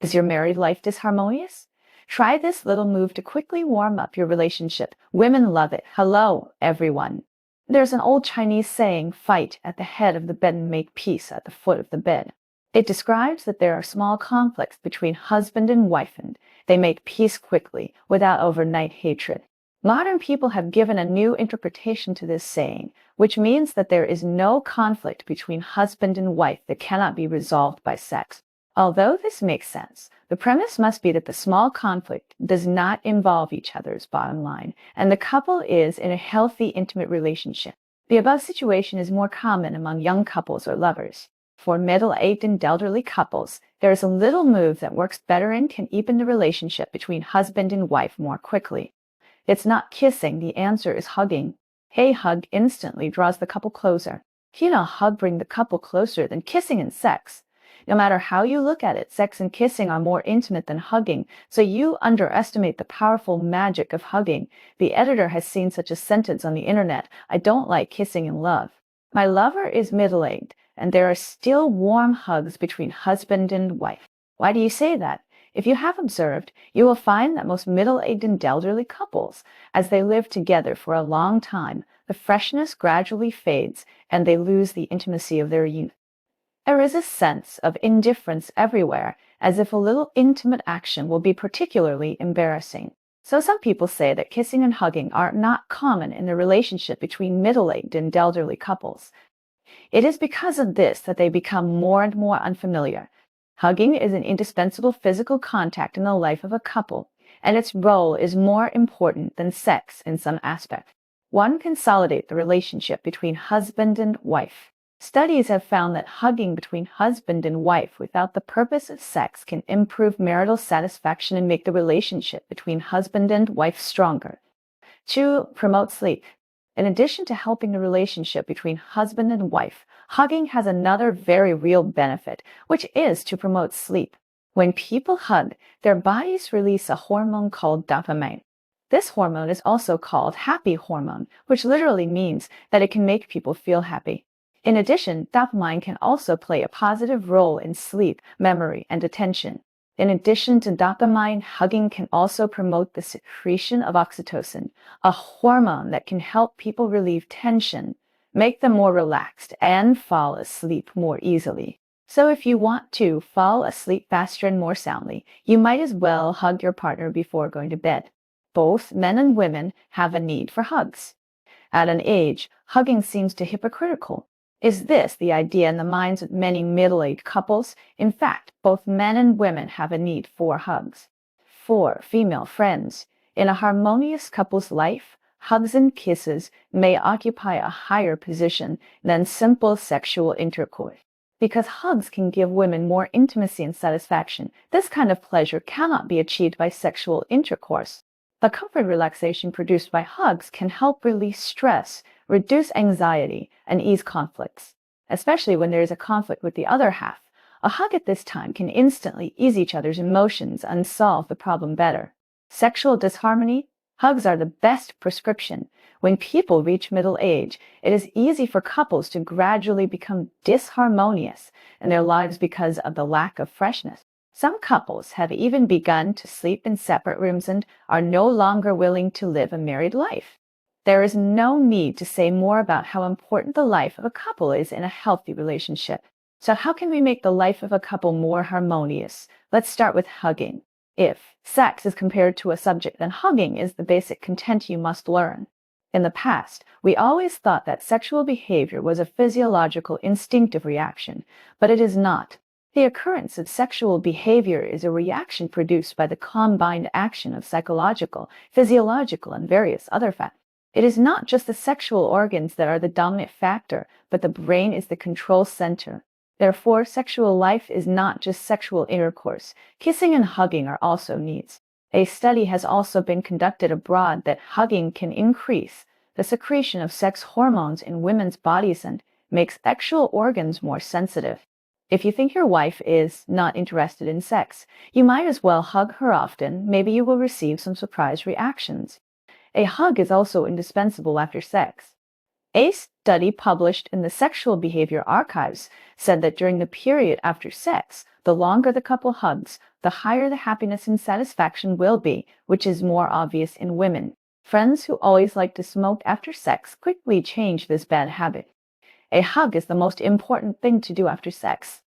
Is your married life disharmonious? Try this little move to quickly warm up your relationship. Women love it. Hello, everyone. There's an old Chinese saying, fight at the head of the bed and make peace at the foot of the bed. It describes that there are small conflicts between husband and wife, and they make peace quickly without overnight hatred. Modern people have given a new interpretation to this saying, which means that there is no conflict between husband and wife that cannot be resolved by sex. Although this makes sense, the premise must be that the small conflict does not involve each other's bottom line, and the couple is in a healthy, intimate relationship. The above situation is more common among young couples or lovers. For middle-aged and elderly couples, there is a little move that works better and can deepen the relationship between husband and wife more quickly. It's not kissing, the answer is hugging. A hug instantly draws the couple closer. Can a hug bring the couple closer than kissing and sex? No matter how you look at it, sex and kissing are more intimate than hugging, so you underestimate the powerful magic of hugging. The editor has seen such a sentence on the internet: I don't like kissing in love. My lover is middle-aged, and there are still warm hugs between husband and wife. Why do you say that? If you have observed, you will find that most middle-aged and elderly couples, as they live together for a long time, the freshness gradually fades and they lose the intimacy of their youth. There is a sense of indifference everywhere, as if a little intimate action will be particularly embarrassing. So some people say that kissing and hugging are not common in the relationship between middle-aged and elderly couples. It is because of this that they become more and more unfamiliar. Hugging is an indispensable physical contact in the life of a couple, and its role is more important than sex in some aspect. One can consolidate the relationship between husband and wife. Studies have found that hugging between husband and wife without the purpose of sex can improve marital satisfaction and make the relationship between husband and wife stronger. 2. Promote sleep. In addition to helping the relationship between husband and wife, hugging has another very real benefit, which is to promote sleep. When people hug, their bodies release a hormone called dopamine. This hormone is also called happy hormone, which literally means that it can make people feel happy. In addition, dopamine can also play a positive role in sleep, memory, and attention. In addition to dopamine, hugging can also promote the secretion of oxytocin, a hormone that can help people relieve tension, make them more relaxed, and fall asleep more easily. So if you want to fall asleep faster and more soundly, you might as well hug your partner before going to bed. Both men and women have a need for hugs. At an age, hugging seems too hypocritical. Is this the idea in the minds of many middle-aged couples? In fact, both men and women have a need for hugs. 4. Female friends. In a harmonious couple's life, hugs and kisses may occupy a higher position than simple sexual intercourse. Because hugs can give women more intimacy and satisfaction, this kind of pleasure cannot be achieved by sexual intercourse. The comfort relaxation produced by hugs can help release stress, reduce anxiety, and ease conflicts. Especially when there is a conflict with the other half, a hug at this time can instantly ease each other's emotions and solve the problem better. Sexual disharmony? Hugs are the best prescription. When people reach middle age, it is easy for couples to gradually become disharmonious in their lives because of the lack of freshness. Some couples have even begun to sleep in separate rooms and are no longer willing to live a married life. There is no need to say more about how important the life of a couple is in a healthy relationship. So how can we make the life of a couple more harmonious? Let's start with hugging. If sex is compared to a subject, then hugging is the basic content you must learn. In the past, we always thought that sexual behavior was a physiological, instinctive reaction, but it is not. The occurrence of sexual behavior is a reaction produced by the combined action of psychological, physiological, and various other factors. It is not just the sexual organs that are the dominant factor, but the brain is the control center. Therefore, sexual life is not just sexual intercourse. Kissing and hugging are also needs. A study has also been conducted abroad that hugging can increase the secretion of sex hormones in women's bodies and makes sexual organs more sensitive. If you think your wife is not interested in sex, you might as well hug her often. Maybe you will receive some surprise reactions. A hug is also indispensable after sex. A study published in the Sexual Behavior Archives said that during the period after sex, the longer the couple hugs, the higher the happiness and satisfaction will be, which is more obvious in women. Friends who always like to smoke after sex quickly change this bad habit. A hug is the most important thing to do after sex.